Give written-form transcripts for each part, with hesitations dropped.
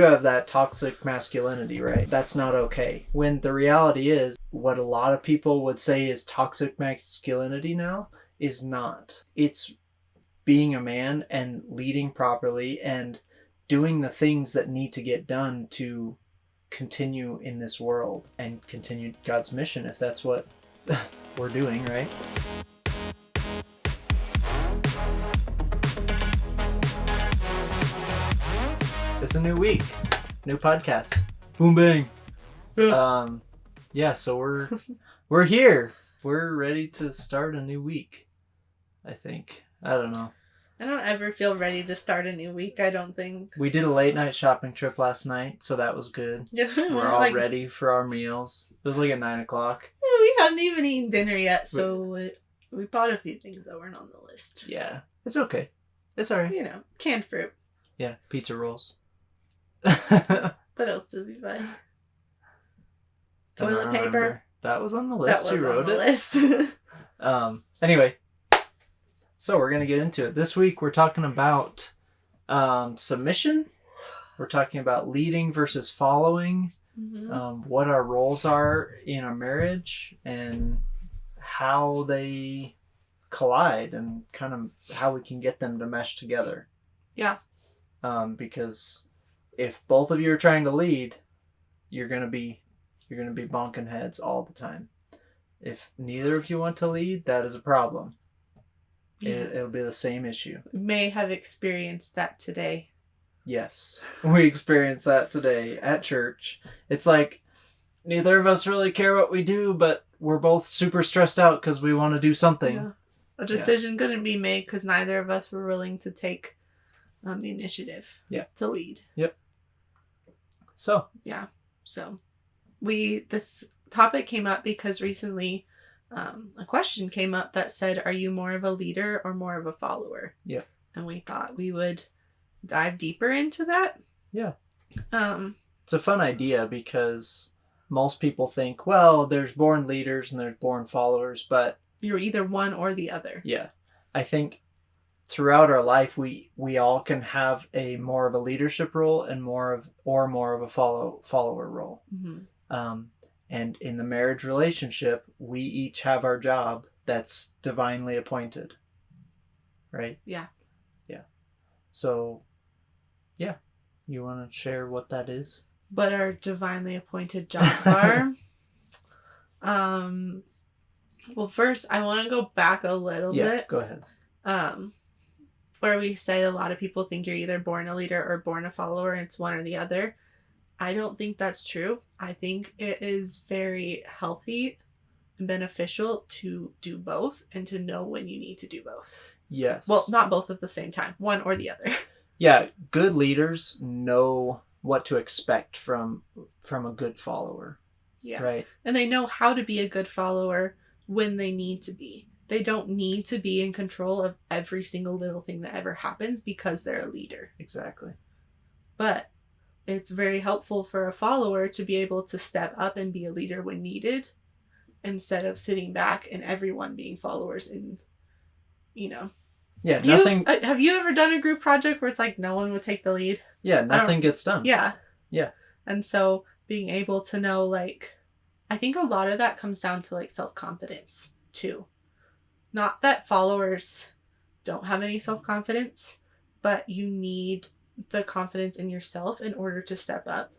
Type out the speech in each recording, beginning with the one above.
You have that toxic masculinity, right? That's not okay. When the reality is, what a lot of people would say is toxic masculinity now is not. It's being a man and leading properly and doing the things that need to get done to continue in this world and continue God's mission, if that's what we're doing, right? It's a new week, new podcast. Boom bang. So we're here. We're ready to start a new week. I think. I don't know. I don't ever feel ready to start a new week, I don't think. We did a late night shopping trip last night, so that was good. We're all ready for our meals. It was like at 9 o'clock. Yeah, we hadn't even eaten dinner yet, so we bought a few things that weren't on the list. Yeah, it's okay. It's alright. You know, canned fruit. Yeah, pizza rolls. What else did we buy? Toilet paper. That was on the list. That was you wrote on the list. Anyway, so we're going to get into it. This week we're talking about submission. We're talking about leading versus following. Mm-hmm. What our roles are in a marriage and how they collide and kind of how we can get them to mesh together. Yeah. Because if both of you are trying to lead, you're gonna be bonking heads all the time. If neither of you want to lead, that is a problem. Yeah. It'll be the same issue. We may have experienced that today. Yes, we experienced that today at church. It's like neither of us really care what we do, but we're both super stressed out because we want to do something. Yeah. A decision couldn't be made because neither of us were willing to take the initiative to lead. Yep. So this topic came up because recently a question came up that said, are you more of a leader or more of a follower? Yeah. And we thought we would dive deeper into that. Yeah. It's a fun idea because most people think, well, there's born leaders and there's born followers, but you're either one or the other. Yeah. I think throughout our life, we all can have a more of a leadership role and more of a follower role. Mm-hmm. And in the marriage relationship, we each have our job that's divinely appointed. Right? Yeah. Yeah. So, yeah. You want to share what that is? What our divinely appointed jobs are? Well, first, I want to go back a little bit. Yeah, go ahead. Where we say a lot of people think you're either born a leader or born a follower, and it's one or the other. I don't think that's true. I think it is very healthy and beneficial to do both and to know when you need to do both. Yes. Well, not both at the same time. One or the other. Yeah, good leaders know what to expect from a good follower. Yeah. Right. And they know how to be a good follower when they need to be. They don't need to be in control of every single little thing that ever happens because they're a leader. Exactly. But it's very helpful for a follower to be able to step up and be a leader when needed instead of sitting back and everyone being followers and, Yeah, nothing... Have you ever done a group project where it's like no one would take the lead? Yeah, nothing gets done. Yeah. Yeah. And so being able to know, I think a lot of that comes down to, self-confidence, too. Not that followers don't have any self-confidence, but you need the confidence in yourself in order to step up.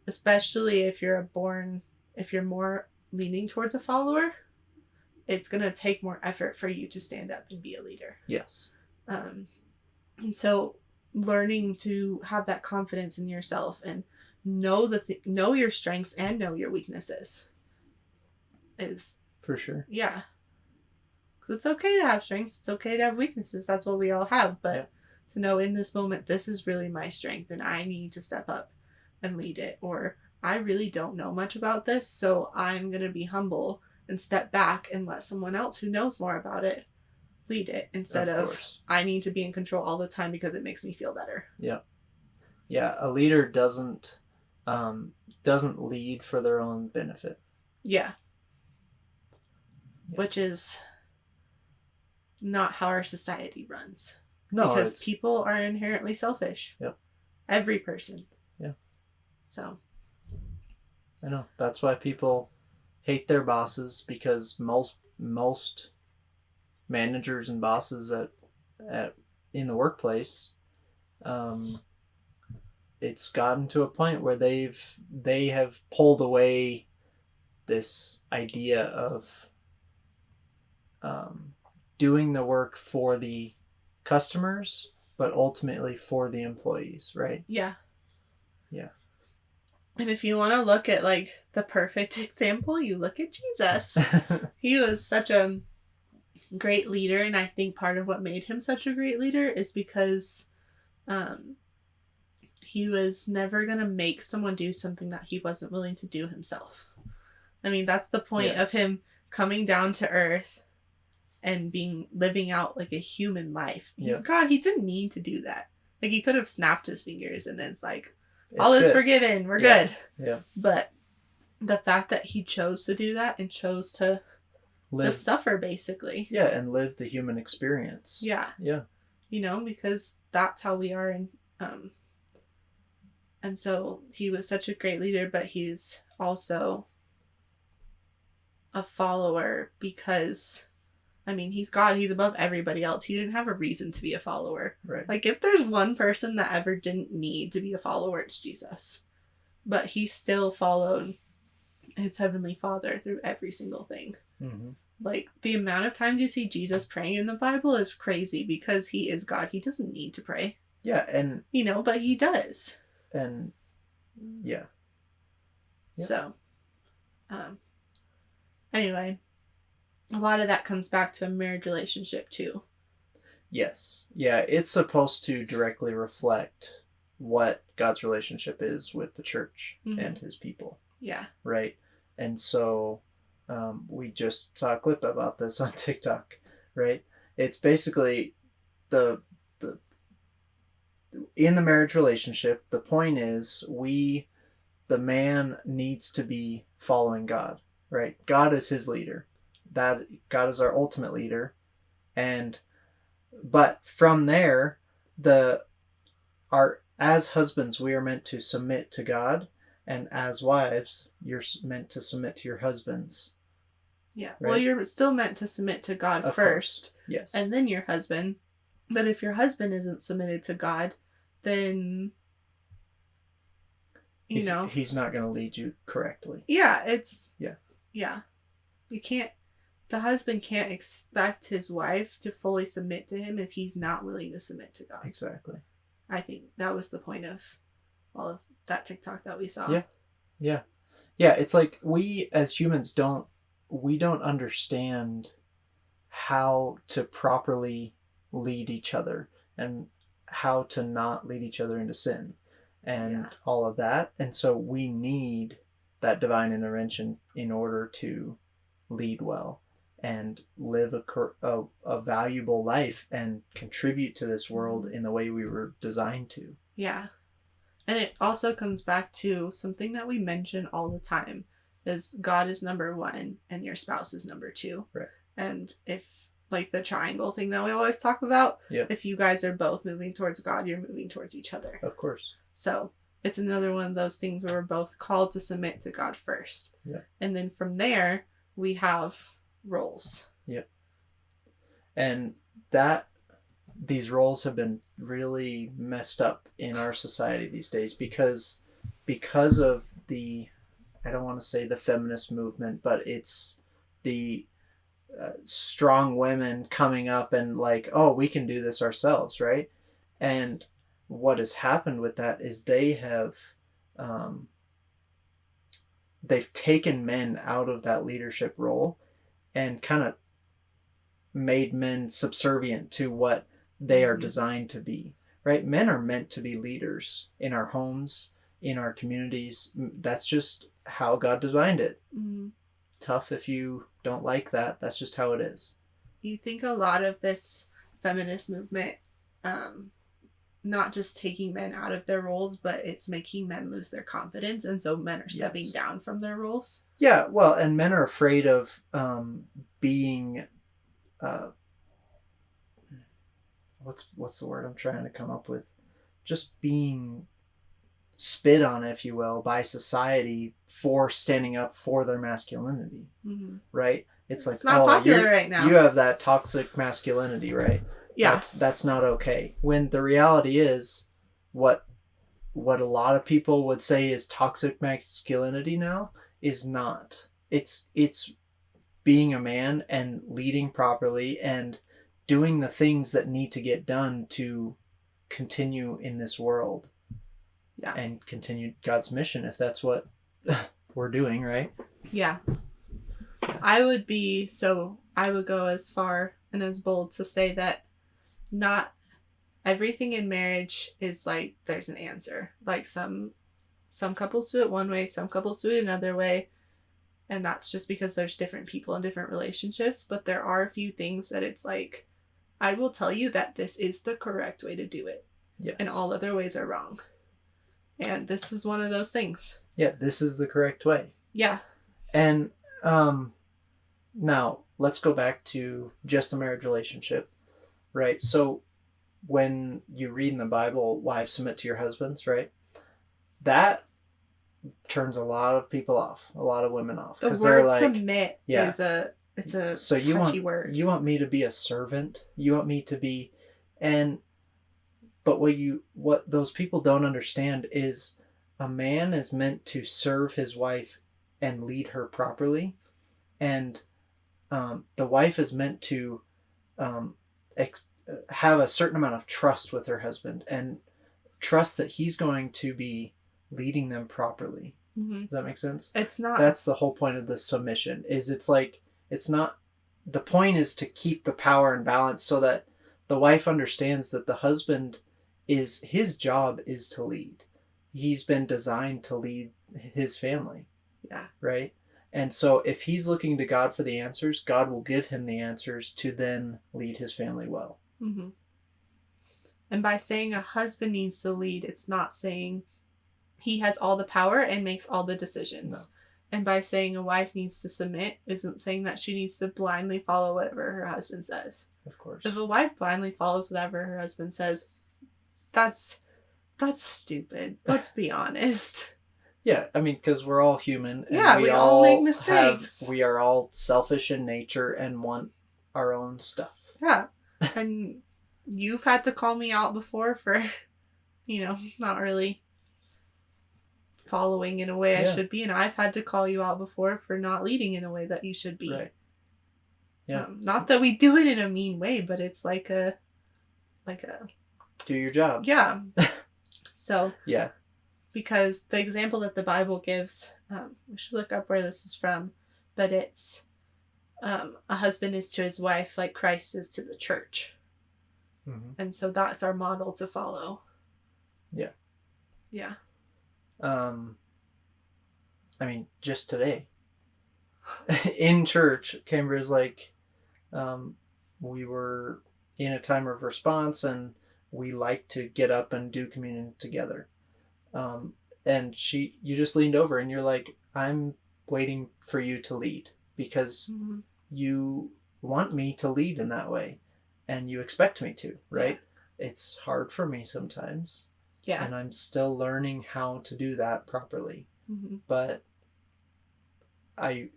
Especially if you're more leaning towards a follower, it's going to take more effort for you to stand up and be a leader. Yes. And so learning to have that confidence in yourself and know know your strengths and know your weaknesses is... For sure. Yeah. It's okay to have strengths. It's okay to have weaknesses. That's what we all have. But to know in this moment, this is really my strength and I need to step up and lead it. Or I really don't know much about this, so I'm going to be humble and step back and let someone else who knows more about it lead it instead of I need to be in control all the time because it makes me feel better. Yeah. Yeah. A leader doesn't lead for their own benefit. Yeah. Which is not how our society runs. No, because people are inherently selfish. Yep. Every person. Yeah. So I know that's why people hate their bosses, because most managers and bosses at in the workplace, um, it's gotten to a point where they have pulled away this idea of um, doing the work for the customers, but ultimately for the employees, right? yeah. Yeah. And if you want to look at like the perfect example, you look at Jesus. He was such a great leader, and I think part of what made him such a great leader is because um, he was never going to make someone do something that he wasn't willing to do himself. I mean, that's the point of Yes. him coming down to earth and living out like a human life. He's Yeah. God. He didn't need to do that. Like, he could have snapped his fingers and it's like, It's all is good. forgiven. We're Yeah. good. Yeah. But the fact that he chose to do that and chose to suffer, basically. Yeah, and live the human experience. Yeah. Yeah. You know, because that's how we are. And so he was such a great leader, but he's also a follower because, I mean, he's God. He's above everybody else. He didn't have a reason to be a follower. Right. Like, if there's one person that ever didn't need to be a follower, it's Jesus. But he still followed his heavenly Father through every single thing. Mm-hmm. Like, the amount of times you see Jesus praying in the Bible is crazy because he is God. He doesn't need to pray. Yeah, and You know, but he does. and yeah. Yep. So, anyway, a lot of that comes back to a marriage relationship too. Yes. Yeah, it's supposed to directly reflect what God's relationship is with the church and his people. Yeah. Right. And so we just saw a clip about this on TikTok, right? It's basically the in the marriage relationship, the point is the man needs to be following God, right? God is his leader. That God is our ultimate leader. But from there, as husbands, we are meant to submit to God, and as wives, you're meant to submit to your husbands. Yeah. Right? Well, you're still meant to submit to God Of first. course. Yes. And then your husband. But if your husband isn't submitted to God, then he's not going to lead you correctly. Yeah, Yeah. You can't. The husband can't expect his wife to fully submit to him if he's not willing to submit to God. Exactly. I think that was the point of all of that TikTok that we saw. Yeah. Yeah. Yeah, it's like we as humans don't understand how to properly lead each other and how to not lead each other into sin and all of that. And so we need that divine intervention in order to lead well and live a valuable life and contribute to this world in the way we were designed to. Yeah. And it also comes back to something that we mention all the time is God is number one and your spouse is number two. Right. And if, like the triangle thing that we always talk about, if you guys are both moving towards God, you're moving towards each other. Of course. So it's another one of those things where we're both called to submit to God first. Yeah. And then from there, we have roles. Yep. And these roles have been really messed up in our society these days because of the, I don't want to say the feminist movement, but it's the strong women coming up and like, oh, we can do this ourselves, right? And what has happened with that is they've taken men out of that leadership role and kind of made men subservient to what they are designed to be, right? Men are meant to be leaders in our homes, in our communities. That's just how God designed it. Mm-hmm. Tough if you don't like that. That's just how it is. You think a lot of this feminist movement, not just taking men out of their roles, but it's making men lose their confidence, and so men are stepping down from their roles. Yeah, well, and men are afraid of being what's the word I'm trying to come up with? Just being spit on, if you will, by society for standing up for their masculinity, right? It's not popular right now. You have that toxic masculinity, right? Yeah. That's not okay. When the reality is what a lot of people would say is toxic masculinity now is not. It's being a man and leading properly and doing the things that need to get done to continue in this world. Yeah. And continue God's mission, if that's what we're doing, right? Yeah. I would go as far and as bold to say that not everything in marriage is like there's an answer. Like some couples do it one way, some couples do it another way, and that's just because there's different people in different relationships. But there are a few things that it's like, I will tell you that this is the correct way to do it. Yes. And all other ways are wrong. And this is one of those things. Yeah, this is the correct way. Yeah. And now let's go back to just a marriage relationship, right? So when you read in the Bible, wives submit to your husbands, right? That turns a lot of people off, a lot of women off. The word like, submit is a so touchy word. You want me to be a servant? You want me to be, but what those people don't understand is a man is meant to serve his wife and lead her properly, and the wife is meant to have a certain amount of trust with her husband and trust that he's going to be leading them properly. Mm-hmm. Does that make sense? It's not. That's the whole point of the submission. It's not. The point is to keep the power and balance so that the wife understands that the husband his job is to lead. He's been designed to lead his family. Yeah. Right? And so if he's looking to God for the answers, God will give him the answers to then lead his family well. Mm-hmm. And by saying a husband needs to lead, it's not saying he has all the power and makes all the decisions. No. And by saying a wife needs to submit isn't saying that she needs to blindly follow whatever her husband says. Of course. If a wife blindly follows whatever her husband says, that's stupid. Let's be honest. Yeah, I mean, because we're all human. And yeah, we all make mistakes. We are all selfish in nature and want our own stuff. Yeah. And you've had to call me out before for, not really following in a way I should be. And I've had to call you out before for not leading in a way that you should be. Right. Yeah. Not that we do it in a mean way, but it's like a do your job. Yeah. So. Yeah. Because the example that the Bible gives, we should look up where this is from, but it's a husband is to his wife like Christ is to the church. Mm-hmm. And so that's our model to follow. Yeah. Yeah. I mean, just today in church, Cambria is we were in a time of response and we like to get up and do communion together. And you just leaned over and you're like, I'm waiting for you to lead because mm-hmm. you want me to lead in that way and you expect me to, right? Yeah. It's hard for me sometimes. Yeah. And I'm still learning how to do that properly. Mm-hmm. But I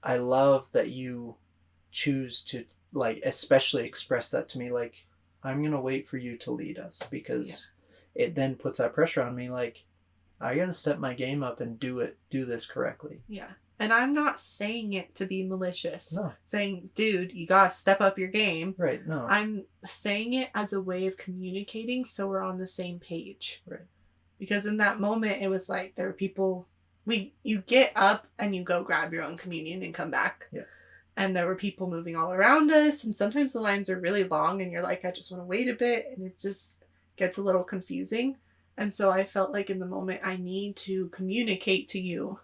love that you choose to especially express that to me. Like, I'm going to wait for you to lead us because it then puts that pressure on me. Like, I got to step my game up and do this correctly. Yeah. And I'm not saying it to be malicious. No. Saying, dude, you got to step up your game. Right. No. I'm saying it as a way of communicating so we're on the same page. Right. Because in that moment, it was like there were people, you get up and you go grab your own communion and come back. Yeah. And there were people moving all around us. And sometimes the lines are really long and you're like, I just want to wait a bit. And it just gets a little confusing. And so I felt like in the moment, I need to communicate to you.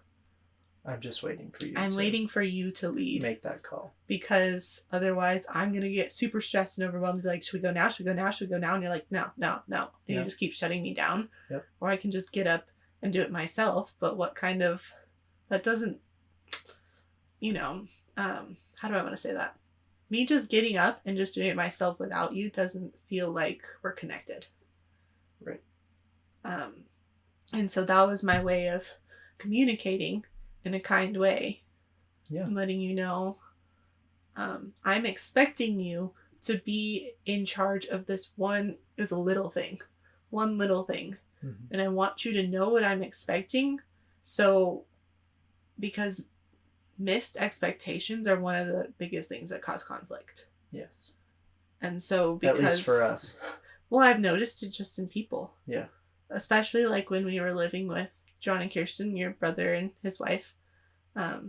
I'm just waiting for you. I'm waiting for you to lead. Make that call. Because otherwise I'm going to get super stressed and overwhelmed and be like, should we go now? Should we go now? Should we go now? And you're like, no. And you just keep shutting me down. Yep. Or I can just get up and do it myself. But that doesn't, how do I want to say that? Me just getting up and just doing it myself without you doesn't feel like we're connected. Right. And so that was my way of communicating in a kind way. Yeah. Letting you know, I'm expecting you to be in charge of this one is a little thing. One little thing. Mm-hmm. And I want you to know what I'm expecting. So, because missed expectations are one of the biggest things that cause conflict. Yes. And so, because... At least for us. Well, I've noticed it just in people. Yeah. Especially like when we were living with John and Kirsten, your brother and his wife. I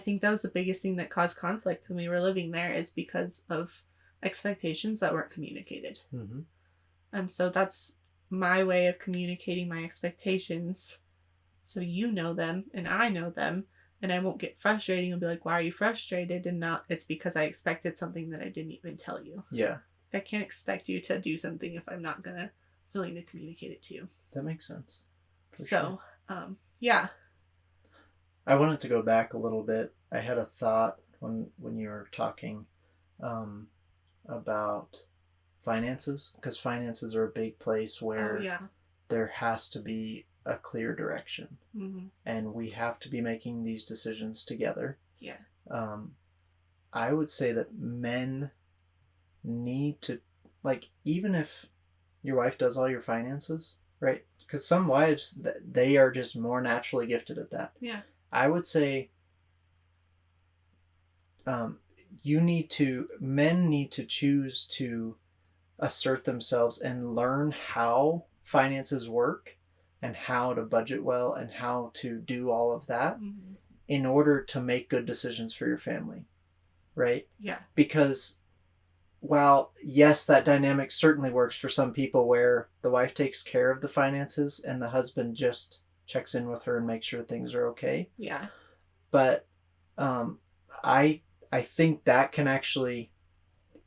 think that was the biggest thing that caused conflict when we were living there, is because of expectations that weren't communicated. Mm-hmm. And so that's my way of communicating my expectations, so you know them and I know them, and I won't get frustrated and be like, why are you frustrated? And not, it's because I expected something that I didn't even tell you. Yeah. I can't expect you to do something if I'm not willing to communicate it to you. That makes sense. So, yeah. I wanted to go back a little bit. I had a thought when you were talking about finances, because finances are a big place where there has to be a clear direction. Mm-hmm. And we have to be making these decisions together. Yeah. I would say that men need to, like, even if your wife does all your finances, right? Because some wives, they are just more naturally gifted at that. Yeah. I would say men need to choose to assert themselves and learn how finances work and how to budget well and how to do all of that Mm-hmm. in order to make good decisions for your family, right? Yeah. Because while, yes, that dynamic certainly works for some people where the wife takes care of the finances and the husband just checks in with her and makes sure things are okay. Yeah. But I think that can actually,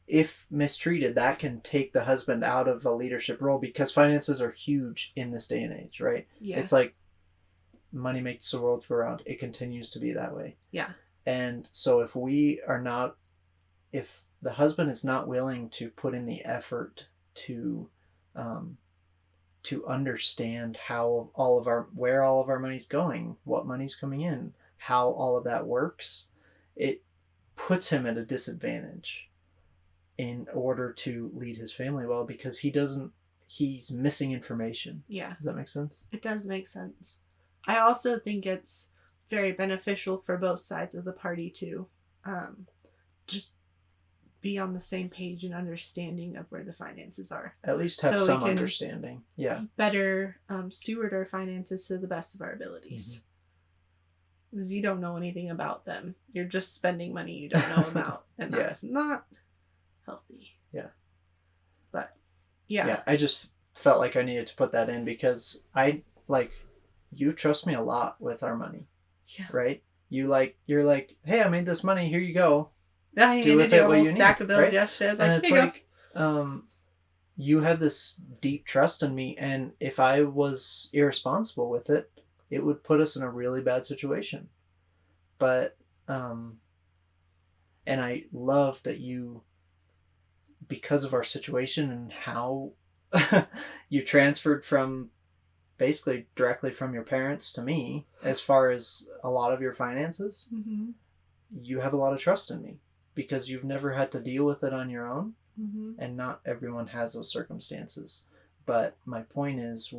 if mistreated, that can take the husband out of a leadership role, because finances are huge in this day and age, right? Yeah. It's like money makes the world go round. It continues to be that way. Yeah. And so if the husband is not willing to put in the effort to understand where all of our money's going, what money's coming in, how all of that works, it puts him at a disadvantage in order to lead his family well, because he's missing information. Yeah. Does that make sense? It does make sense. I also think it's very beneficial for both sides of the party to just be on the same page and understanding of where the finances are. At least have some understanding. Yeah. Better steward our finances to the best of our abilities. Mm-hmm. If you don't know anything about them, you're just spending money you don't know about. And that's not healthy. Yeah. But, yeah. Yeah, I just felt like I needed to put that in because you trust me a lot with our money. Yeah. Right? You're like, hey, I made this money. Here you go. I handed you a whole stack of bills yesterday. I was and like, it's like, you have this deep trust in me, and if I was irresponsible with it, it would put us in a really bad situation. But, and I love that you, because of our situation and how you transferred from basically directly from your parents to me, as far as a lot of your finances, mm-hmm. you have a lot of trust in me because you've never had to deal with it on your own. Mm-hmm. And not everyone has those circumstances. But my point is,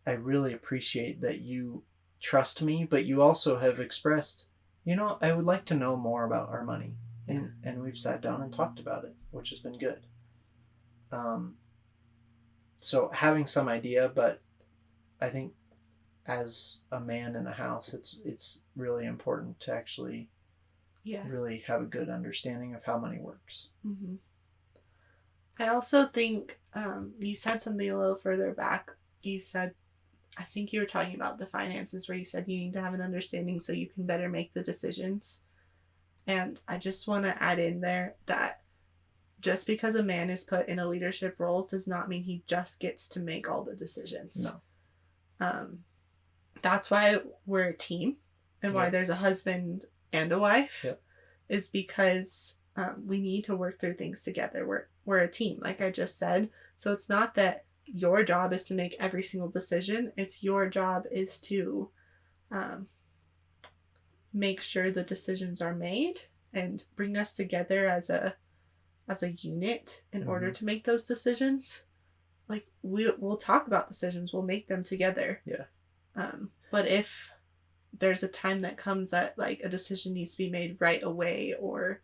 I really appreciate that you trust me, but you also have expressed, I would like to know more about our money. And we've sat down and talked about it, which has been good. So having some idea, but I think as a man in a house, it's really important to actually really have a good understanding of how money works. Mm-hmm. I also think you said something a little further back. You said, I think you were talking about the finances, where you said you need to have an understanding so you can better make the decisions. And I just want to add in there that just because a man is put in a leadership role does not mean he just gets to make all the decisions. No. That's why we're a team, and why there's a husband and a wife, is because we need to work through things together. We're a team, like I just said. So it's not that your job is to make every single decision. It's your job is to make sure the decisions are made and bring us together as a unit in order to make those decisions. Like we'll talk about decisions, we'll make them together. Yeah. But if there's a time that comes that like a decision needs to be made right away, or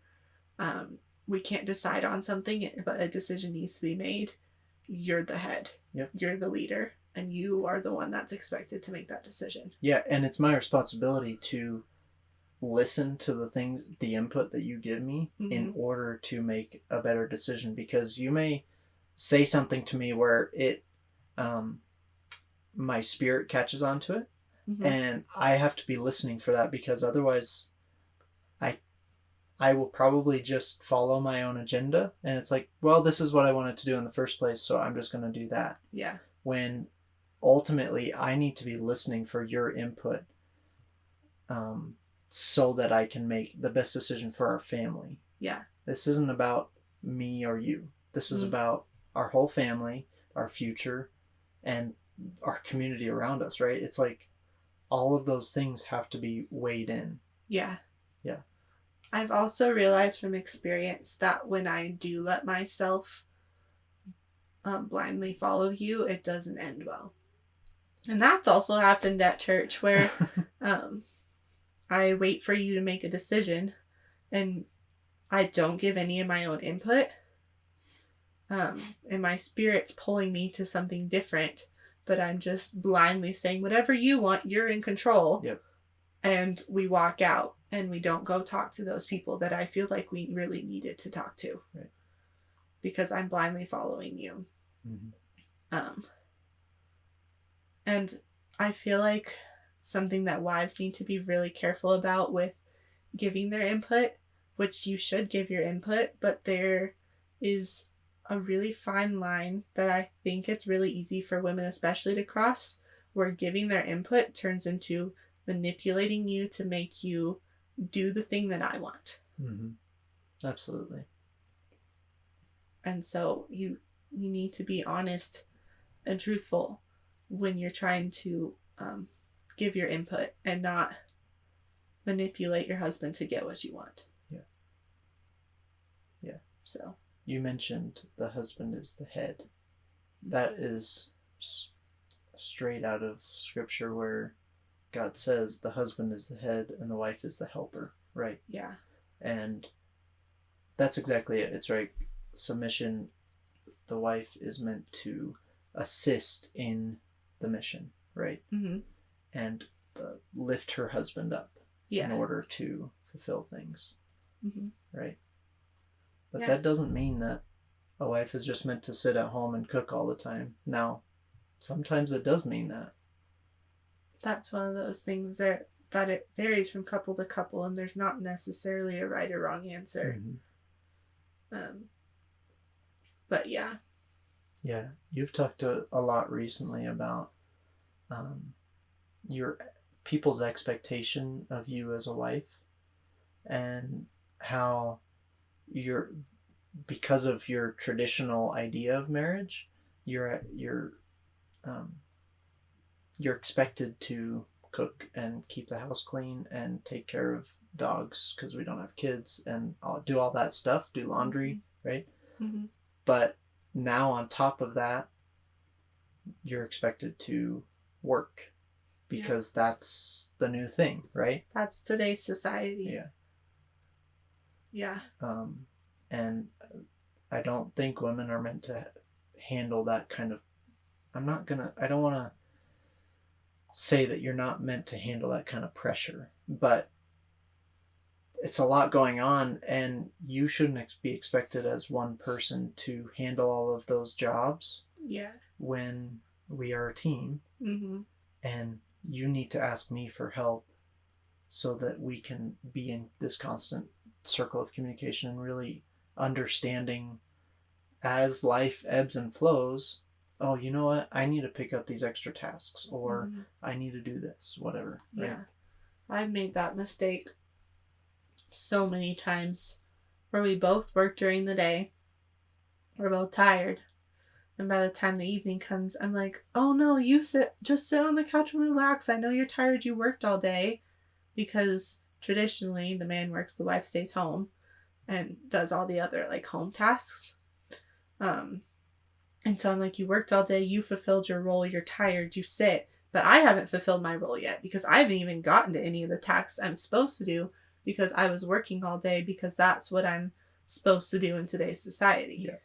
we can't decide on something, but a decision needs to be made, you're the head. Yep. You're the leader, and you are the one that's expected to make that decision. Yeah, and it's my responsibility to listen to the input that you give me in order to make a better decision, because you may say something to me where it my spirit catches onto it, and I have to be listening for that, because otherwise I will probably just follow my own agenda, and it's like, well, this is what I wanted to do in the first place, so I'm just going to do that. Yeah. When ultimately I need to be listening for your input, so that I can make the best decision for our family. Yeah. This isn't about me or you. This is about our whole family, our future, and our community around us, right? It's like all of those things have to be weighed in. Yeah. Yeah. I've also realized from experience that when I do let myself blindly follow you, it doesn't end well. And that's also happened at church, where I wait for you to make a decision and I don't give any of my own input. And my spirit's pulling me to something different, but I'm just blindly saying, whatever you want, you're in control. Yep. And we walk out and we don't go talk to those people that I feel like we really needed to talk to. Right. Because I'm blindly following you. And I feel like something that wives need to be really careful about with giving their input, which you should give your input, but there is a really fine line that I think it's really easy for women especially to cross, where giving their input turns into manipulating you to make you do the thing that I want. Absolutely. And so you need to be honest and truthful when you're trying to give your input and not manipulate your husband to get what you want. Yeah. So you mentioned the husband is the head. That is straight out of scripture, where God says the husband is the head and the wife is the helper, right? Yeah. And that's exactly it. It's right. Submission, the wife is meant to assist in the mission, right? And lift her husband up in order to fulfill things, right? But that doesn't mean that a wife is just meant to sit at home and cook all the time. Now, sometimes it does mean that. That's one of those things that it varies from couple to couple, and there's not necessarily a right or wrong answer. But yeah. Yeah, you've talked a lot recently about your people's expectation of you as a wife, and how because of your traditional idea of marriage, you're expected to cook and keep the house clean and take care of dogs because we don't have kids, and I'll do all that stuff, do laundry, right? But now on top of that, you're expected to work because that's the new thing, right? That's today's society. Yeah. And I don't think women are meant to handle that kind of, I don't want to say that you're not meant to handle that kind of pressure, but it's a lot going on, and you shouldn't be expected as one person to handle all of those jobs. Yeah. When we are a team, and you need to ask me for help so that we can be in this constant circle of communication and really understanding as life ebbs and flows. Oh, you know what? I need to pick up these extra tasks, or I need to do this, whatever. Right? Yeah. I've made that mistake so many times, where we both work during the day. We're both tired. And by the time the evening comes, I'm like, oh no, just sit on the couch and relax. I know you're tired. You worked all day. Because traditionally the man works, the wife stays home and does all the other like home tasks. And so I'm like, you worked all day, you fulfilled your role, you're tired, you sit. But I haven't fulfilled my role yet because I haven't even gotten to any of the tasks I'm supposed to do because I was working all day because that's what I'm supposed to do in today's society. Yeah.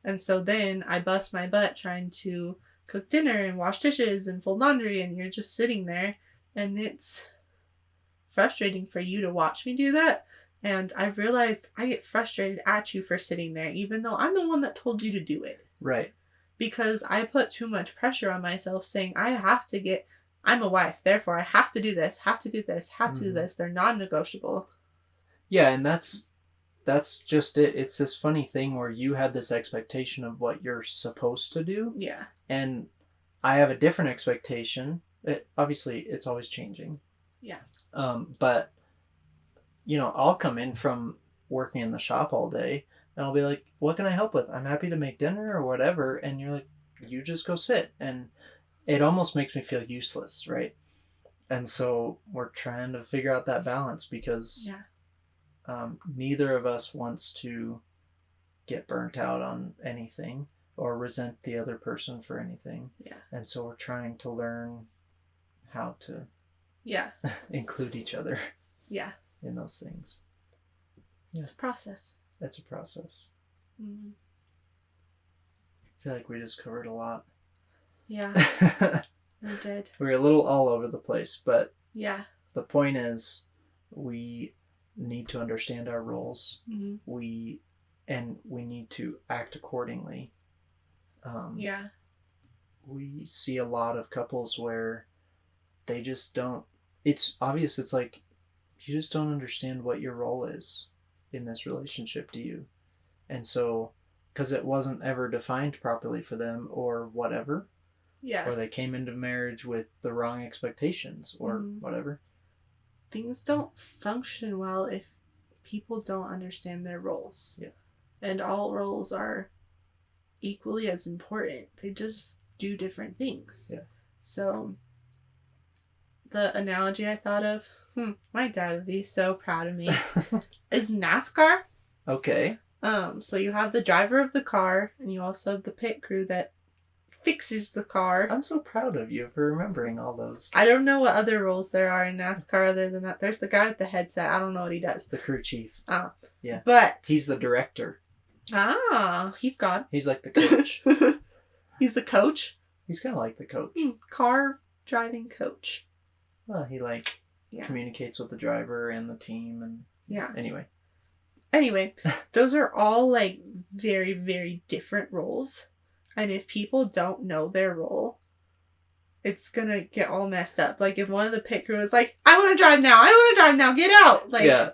And so then I bust my butt trying to cook dinner and wash dishes and fold laundry, and you're just sitting there, and it's frustrating for you to watch me do that. And I've realized I get frustrated at you for sitting there, even though I'm the one that told you to do it. Right. Because I put too much pressure on myself saying I'm a wife, therefore I have to do this, have to do this, have to do this. They're non-negotiable. Yeah, and that's just it. It's this funny thing where you have this expectation of what you're supposed to do. Yeah. And I have a different expectation. Obviously, it's always changing. Yeah. But, I'll come in from working in the shop all day and I'll be like, what can I help with? I'm happy to make dinner or whatever. And you're like, you just go sit. And it almost makes me feel useless, right? And so we're trying to figure out that balance because neither of us wants to get burnt out on anything or resent the other person for anything. Yeah. And so we're trying to learn how to include each other in those things. Yeah. It's a process. That's a process. Mm-hmm. I feel like we just covered a lot. Yeah, we did. We're a little all over the place, but the point is we need to understand our roles. Mm-hmm. We need to act accordingly. We see a lot of couples where they just don't. It's obvious. It's like you just don't understand what your role is in this relationship, do you? And so, because it wasn't ever defined properly for them or whatever, or they came into marriage with the wrong expectations or whatever. Things don't function well if people don't understand their roles. Yeah. And all roles are equally as important. They just do different things. Yeah. So the analogy I thought of, my dad would be so proud of me, is NASCAR. Okay. So you have the driver of the car, and you also have the pit crew that fixes the car. I'm so proud of you for remembering all those. I don't know what other roles there are in NASCAR other than that. There's the guy with the headset. I don't know what he does. The crew chief. Yeah. But he's the director. He's God. He's like the coach. He's the coach. He's kind of like the coach. Car driving coach. Well, he communicates with the driver and the team and Anyway, those are all like very, very different roles. And if people don't know their role, it's gonna get all messed up. Like if one of the pit crew is like, I want to drive now, get out. Like,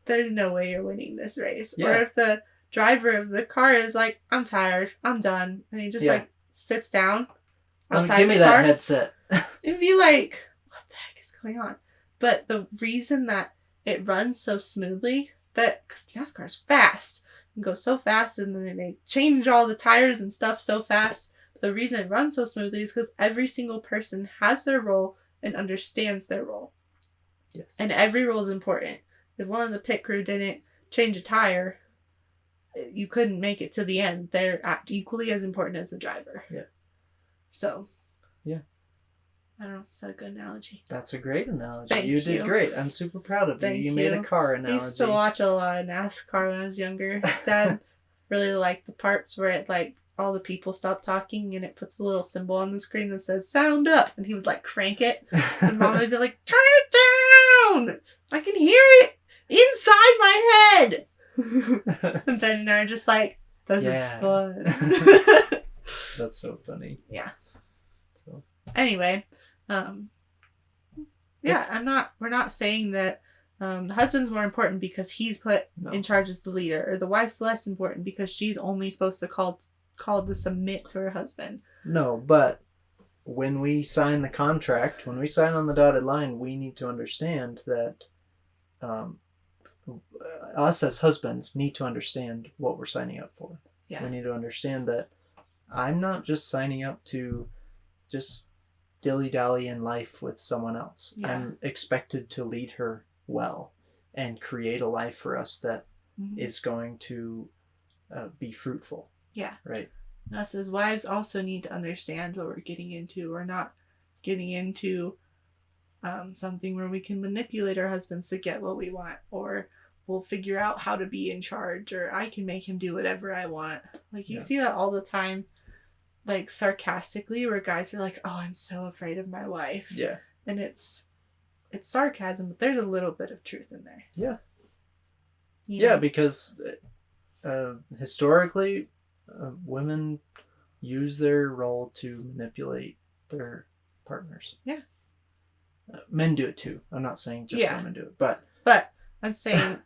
there's no way you're winning this race. Yeah. Or if the driver of the car is like, I'm tired, I'm done. And he just sits down outside give me the car. That headset. It'd be like, what the heck is going on? But the reason that it runs so smoothly, because NASCAR is fast, and goes so fast, and then they change all the tires and stuff so fast. But the reason it runs so smoothly is because every single person has their role and understands their role. Yes. And every role is important. If one of the pit crew didn't change a tire, you couldn't make it to the end. They're equally as important as the driver. Yeah. So. Yeah. I don't know. Is that a good analogy? That's a great analogy. Thank you did great. I'm super proud of you. You made a car analogy. I used to watch a lot of NASCAR when I was younger. Dad really liked the parts where it all the people stop talking and it puts a little symbol on the screen that says sound up, and he would crank it. And Mom would be like, turn it down! I can hear it inside my head! And Ben and I are just like, this is fun. That's so funny. Yeah. So anyway, we're not saying that the husband's more important because he's put in charge as the leader, or the wife's less important because she's only supposed to called to submit to her husband. No, but when we sign the contract, when we sign on the dotted line, we need to understand that us as husbands need to understand what we're signing up for. Yeah. We need to understand that I'm not just signing up to just dilly-dally in life with someone else. Yeah. I'm expected to lead her well and create a life for us that Mhm. is going to be fruitful. Yeah. Right. Us as wives also need to understand what we're getting into. We're not getting into something where we can manipulate our husbands to get what we want, or we'll figure out how to be in charge, or I can make him do whatever I want. Like, you Yeah. see that all the time, like, sarcastically, where guys are like, oh, I'm so afraid of my wife. Yeah. And it's sarcasm, but there's a little bit of truth in there. Yeah. You Yeah, know? because historically, women use their role to manipulate their partners. Yeah. Men do it too. I'm not saying just Yeah. women do it, but I'm saying,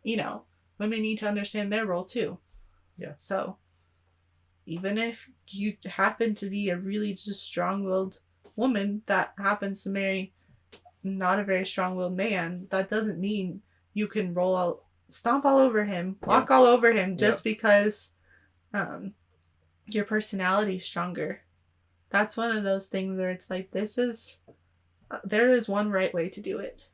women need to understand their role too. Yeah. So, even if you happen to be a really just strong-willed woman that happens to marry not a very strong-willed man, that doesn't mean you can stomp all over him, walk all over him just because your personality is stronger. That's one of those things where it's like, there is one right way to do it.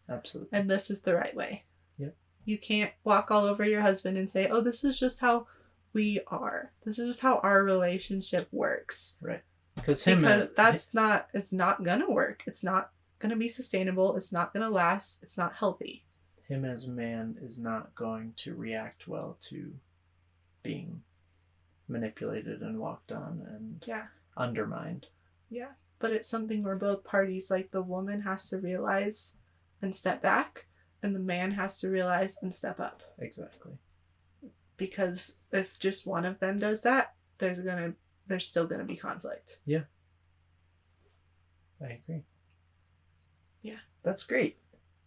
Absolutely. And this is the right way. Yep. You can't walk all over your husband and say, oh, this is just how we are. This is just how our relationship works. Right. Because it's not gonna work. It's not gonna be sustainable. It's not gonna last. It's not healthy. Him as a man is not going to react well to being manipulated and walked on and undermined. Yeah. But it's something where both parties, like, the woman has to realize and step back, and the man has to realize and step up. Exactly. Because if just one of them does that, there's still gonna be conflict. Yeah. I agree. Yeah. That's great.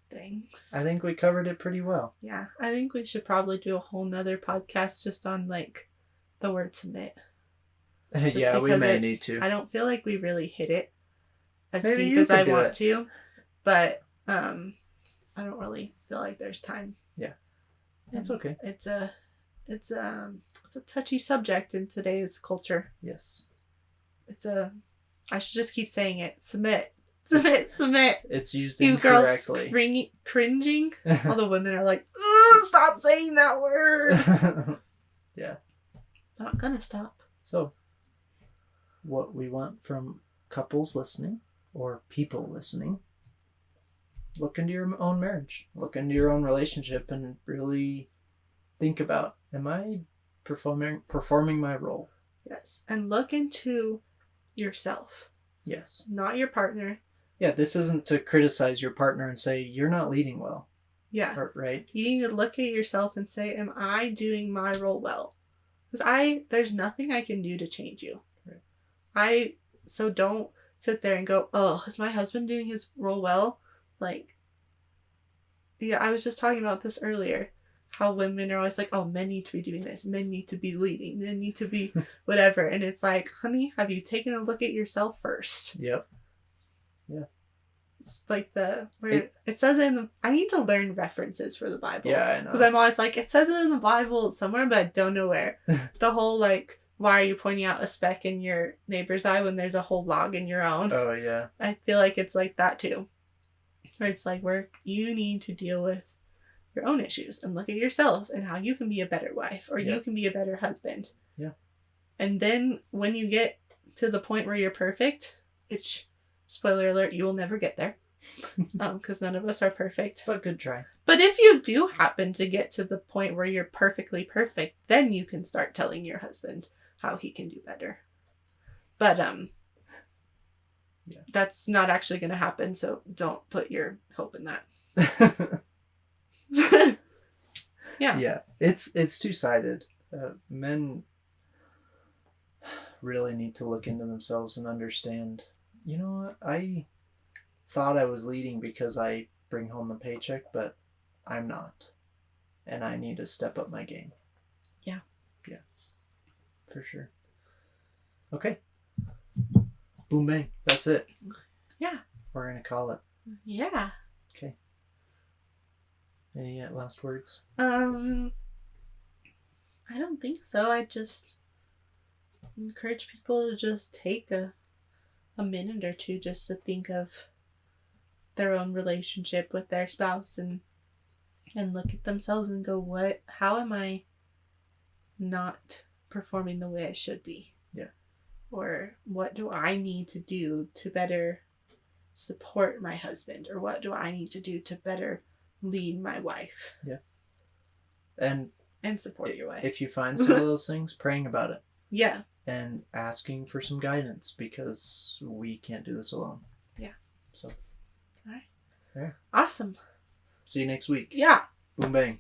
Thanks. I think we covered it pretty well. Yeah. I think we should probably do a whole nother podcast just on, like, the word submit. Yeah, we may need to. I don't feel like we really hit it as Maybe deep as I want to, but I don't really feel like there's time. Yeah. That's okay. It's a touchy subject in today's culture. Yes. I should just keep saying it. Submit. Submit. Submit. It's used you incorrectly. Girls cringing. All the women are like, stop saying that word. Yeah. Not gonna stop. So, what we want from couples listening or people listening, look into your own marriage, look into your own relationship, and really think about, am I performing my role? Yes. And look into yourself. Yes. Not your partner. Yeah, this isn't to criticize your partner and say, you're not leading well. Yeah. Right? You need to look at yourself and say, am I doing my role well? Because there's nothing I can do to change you. Right. So don't sit there and go, oh, is my husband doing his role well? Like, yeah, I was just talking about this earlier. How women are always like, oh, men need to be doing this. Men need to be leading. Men need to be whatever. And it's like, honey, have you taken a look at yourself first? Yep. Yeah. It's like it says it I need to learn references for the Bible. Yeah, I know. Because I'm always like, it says it in the Bible somewhere, but I don't know where. The whole, like, why are you pointing out a speck in your neighbor's eye when there's a whole log in your own? Oh, yeah. I feel like it's like that too. Where it's like, you need to deal with your own issues and look at yourself and how you can be a better wife or you can be a better husband. Yeah. And then when you get to the point where you're perfect, which, spoiler alert, you will never get there. Because none of us are perfect. But good try. But if you do happen to get to the point where you're perfectly perfect, then you can start telling your husband how he can do better. But that's not actually going to happen, so don't put your hope in that. Yeah. Yeah. It's two-sided. Men really need to look into themselves and understand, you know what, I thought I was leading because I bring home the paycheck, but I'm not. And I need to step up my game. Yeah. Yeah. For sure. Okay. Boom bang. That's it. Yeah. We're going to call it. Yeah. Okay. Any last words? I don't think so. encourage people to just take a minute or two just to think of their own relationship with their spouse and look at themselves and go, how am I not performing the way I should be? Yeah. Or what do I need to do to better support my husband? Or what do I need to do to better lead my wife? Yeah. And support your wife. If you find some of those things, praying about it. Yeah. And asking for some guidance, because we can't do this alone. Yeah. So. All right. Yeah. Awesome. See you next week. Yeah. Boom bang.